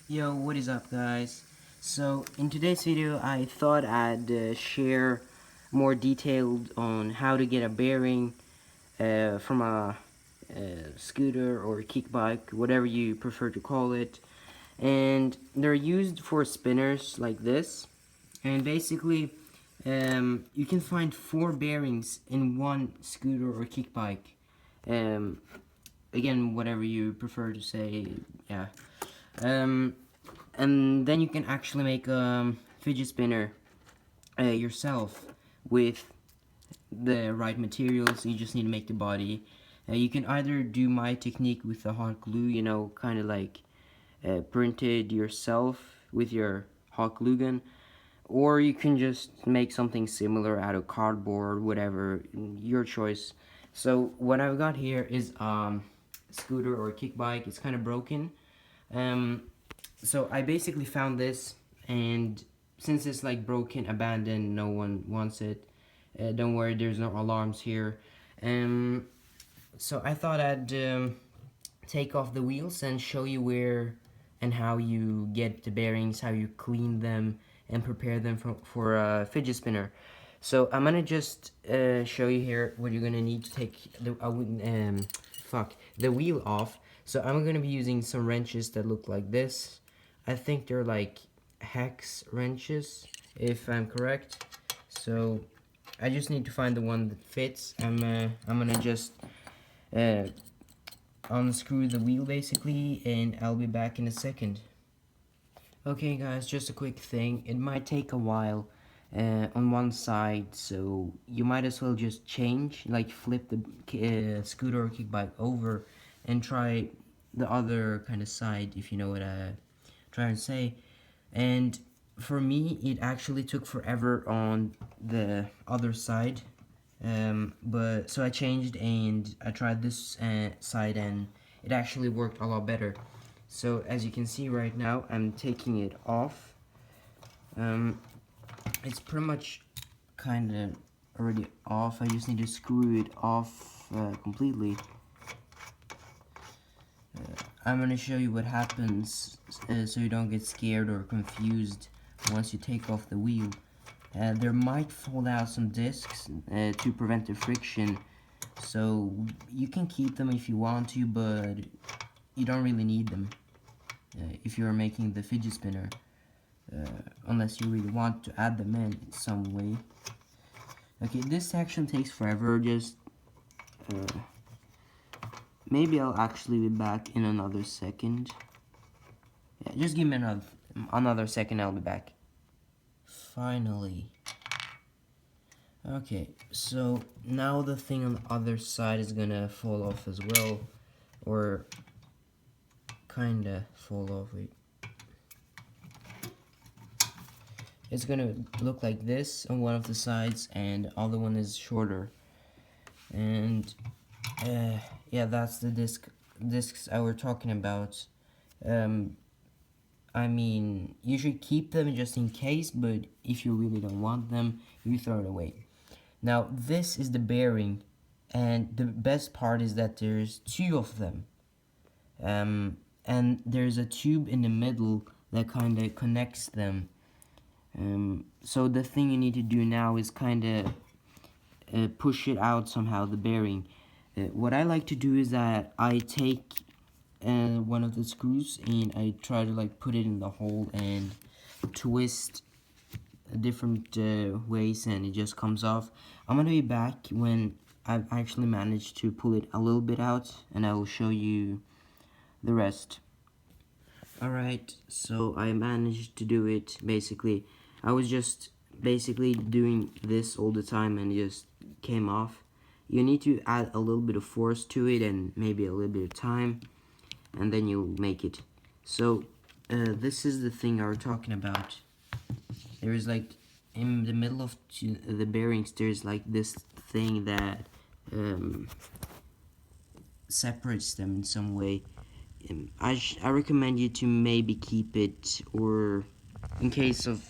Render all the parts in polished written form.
Yo, what is up, guys? So, in today's video, I thought I'd share more detailed on how to get a bearing from a scooter or a kick bike, whatever you prefer to call it. And they're used for spinners like this. And basically, you can find 4 bearings in one scooter or kick bike. Um, Again, whatever you prefer to say, yeah. Um, and then you can actually make a fidget spinner yourself with the right materials. You just need to make the body. You can either do my technique with the hot glue, you know, kind of like printed yourself with your hot glue gun, or you can just make something similar out of cardboard, whatever, your choice. So what I've got here is scooter or kick bike. It's kind of broken. Um, so I basically found this, and since it's like broken, abandoned, no one wants it. Don't worry, there's no alarms here. So I thought I'd take off the wheels and show you where and how you get the bearings, how you clean them, and prepare them for a fidget spinner. So I'm gonna just show you here what you're gonna need to take the wheel off. So I'm gonna be using some wrenches that look like this. I think they're like hex wrenches, if I'm correct. So I just need to find the one that fits. I'm gonna just uh, unscrew the wheel basically, and I'll be back in a second. Okay guys, just a quick thing. It might take a while on one side, so you might as well just change, like flip the scooter or kick bike over and try the other kind of side, if you know what I try and say. And for me, it actually took forever on the other side, but so I changed and I tried this side, and it actually worked a lot better. So as you can see right now, I'm taking it off. It's pretty much kind of already off. I just need to screw it off completely. I'm gonna show you what happens so you don't get scared or confused once you take off the wheel. There might fall out some discs to prevent the friction, so you can keep them if you want to, but you don't really need them if you're making the fidget spinner, unless you really want to add them in some way. Okay, this section takes forever. Just maybe I'll actually be back in another second. Yeah, just give me another second, I'll be back. Finally. Okay, so now the thing on the other side is gonna fall off as well, or kinda fall off. Wait. It's gonna look like this on one of the sides, and the other one is shorter. And yeah, that's the discs I were talking about. I mean, you should keep them just in case, but if you really don't want them, you throw it away. Now, this is the bearing, and the best part is that there's 2 of them. And there's a tube in the middle that kind of connects them. So the thing you need to do now is kind of push it out somehow, the bearing. What I like to do is that I take one of the screws and I try to like put it in the hole and twist different ways, and it just comes off. I'm gonna be back when I've actually managed to pull it a little bit out, and I will show you the rest. Alright, so I managed to do it basically. I was just basically doing this all the time and it just came off. You need to add a little bit of force to it and maybe a little bit of time, and then you'll make it. So this is the thing I was talking about. There is like in the middle of the bearings, there's like this thing that separates them in some way. I recommend you to maybe keep it, or in case of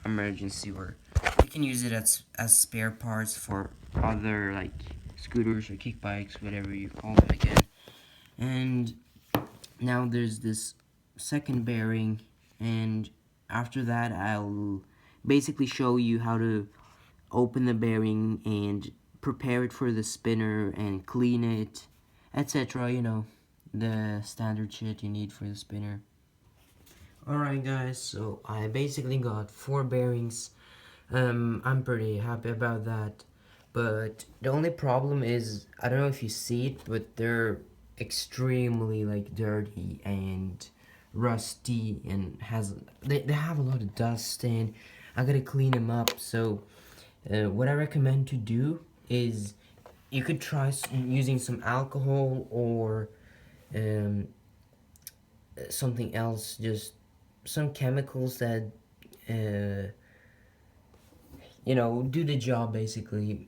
emergency, or you can use it as spare parts for other like scooters or kick bikes, whatever you call them again. And now there's this second bearing, and after that I'll basically show you how to open the bearing and prepare it for the spinner and clean it, etc. You know, the standard shit you need for the spinner. Alright guys, so I basically got 4 bearings. I'm pretty happy about that, but the only problem is, I don't know if you see it, but they're extremely like dirty and rusty, and they have a lot of dust, and I gotta clean them up. So what I recommend to do is you could try using some alcohol or um, something else, just some chemicals that you know, do the job basically.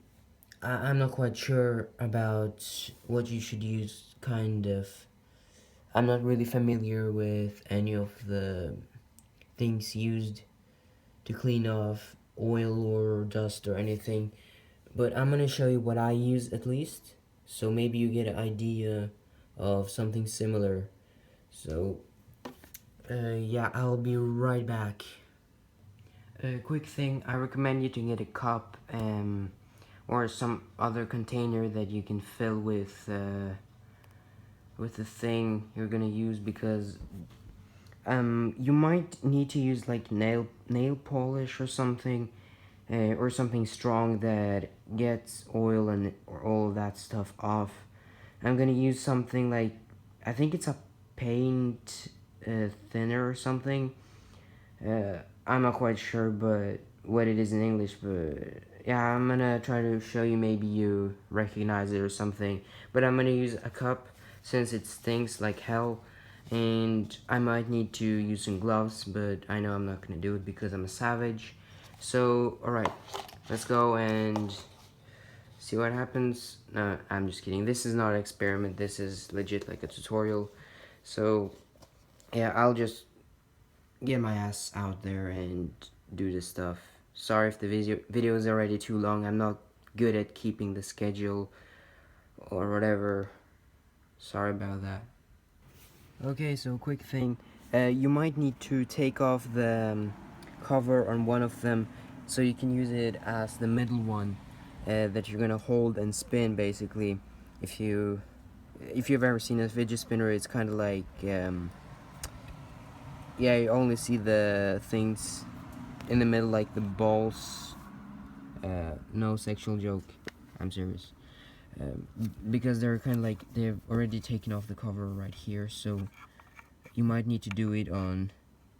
I'm not quite sure about what you should use, kind of. I'm not really familiar with any of the things used to clean off oil or dust or anything, but I'm gonna show you what I use at least, so maybe you get an idea of something similar. So, yeah, I'll be right back. A quick thing, I recommend you to get a cup or some other container that you can fill with the thing you're gonna use, because you might need to use like nail polish or something strong that gets oil and all of that stuff off. I'm gonna use something like, I think it's a paint thinner or something. I'm not quite sure but what it is in English, but yeah, I'm gonna try to show you, maybe you recognize it or something. But I'm gonna use a cup since it stinks like hell, and I might need to use some gloves, but I know I'm not gonna do it because I'm a savage. So, alright, let's go and see what happens. No, I'm just kidding. This is not an experiment, this is legit like a tutorial. So, yeah, I'll just get my ass out there and do this stuff. Sorry if the video is already too long. I'm not good at keeping the schedule or whatever. Sorry about that. Okay, so quick thing. You might need to take off the cover on one of them, so you can use it as the middle one that you're gonna hold and spin basically. If you've ever seen a fidget spinner, it's kind of like yeah, you only see the things in the middle, like the balls. No sexual joke, I'm serious. Because they're kind of like, they've already taken off the cover right here, so you might need to do it on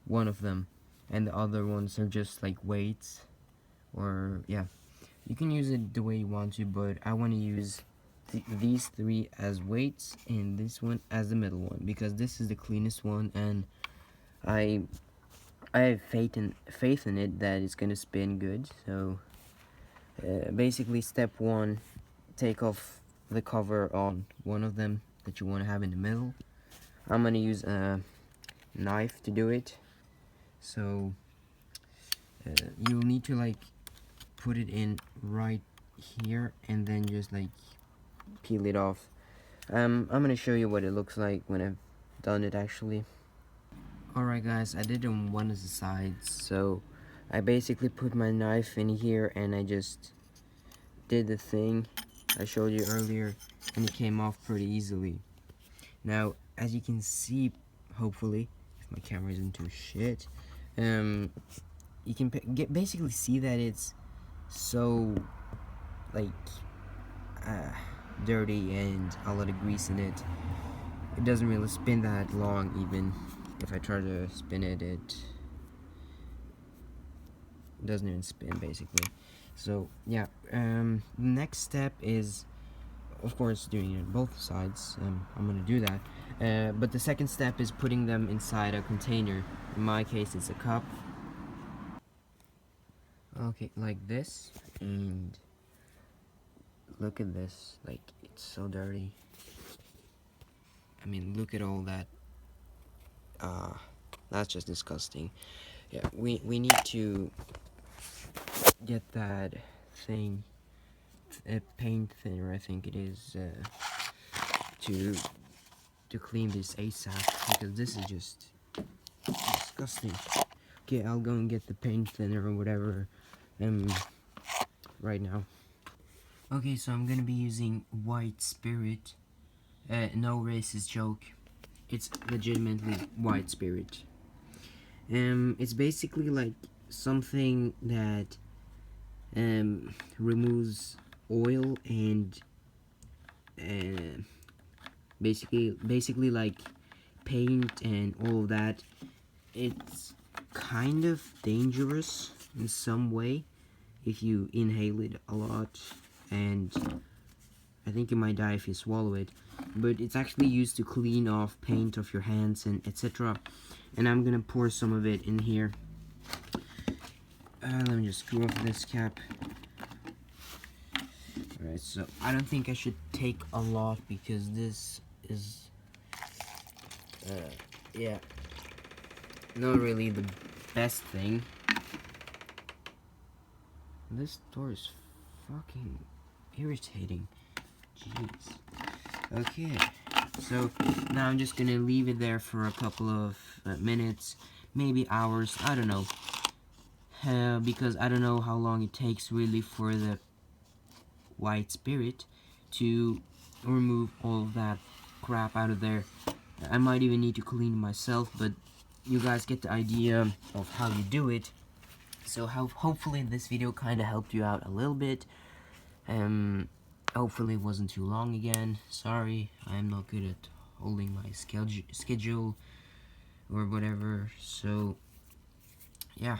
one of them, and the other ones are just like weights, or yeah, you can use it the way you want to, but I want to use these 3 as weights and this one as the middle one, because this is the cleanest one, and I have faith in it that it's gonna spin good. So basically, step 1, take off the cover on one of them that you want to have in the middle. I'm gonna use a knife to do it. So you'll need to like put it in right here and then just like peel it off. I'm gonna show you what it looks like when I've done it actually. Alright guys, I did on one of the sides, so I basically put my knife in here and I just did the thing I showed you earlier, and it came off pretty easily. Now, as you can see, hopefully, if my camera isn't too shit, you can basically see that it's so, like, dirty and a lot of grease in it. It doesn't really spin that long, even if I try to spin it, it doesn't even spin, basically. So, yeah, next step is, of course, doing it on both sides. I'm gonna do that. But the second step is putting them inside a container. In my case, it's a cup. Okay, like this, and look at this. Like, it's so dirty. I mean, look at all that. That's just disgusting. Yeah, we need to get that thing, a paint thinner, I think it is, to clean this ASAP, because this is just Disgusting. Okay, I'll go and get the paint thinner or whatever right now. Okay, so I'm gonna be using White Spirit. No racist joke. It's legitimately White Spirit. It's basically like something that removes oil and basically like paint and all of that. It's kind of dangerous in some way if you inhale it a lot, and I think you might die if you swallow it, but it's actually used to clean off paint off your hands and etc. And I'm gonna pour some of it in here. Let me just screw off this cap. Alright, so I don't think I should take a lot because this is yeah, not really the best thing. This door is fucking irritating. Jeez. Okay, so now I'm just gonna leave it there for a couple of minutes, maybe hours, I don't know. Because I don't know how long it takes really for the White Spirit to remove all of that crap out of there. I might even need to clean myself, but you guys get the idea of how you do it. So hopefully this video kind of helped you out a little bit. Hopefully it wasn't too long again. Sorry, I'm not good at holding my schedule or whatever. So yeah,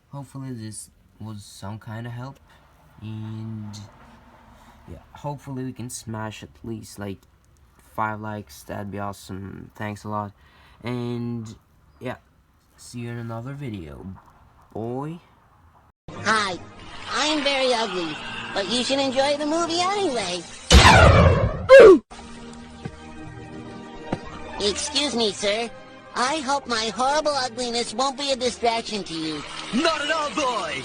hopefully this was some kind of help, and yeah, hopefully we can smash at least like 5 likes. That'd be awesome. Thanks a lot, and yeah, see you in another video, boy. Hi, I'm very ugly, but you should enjoy the movie anyway. Excuse me, sir. I hope my horrible ugliness won't be a distraction to you. Not at all, boy!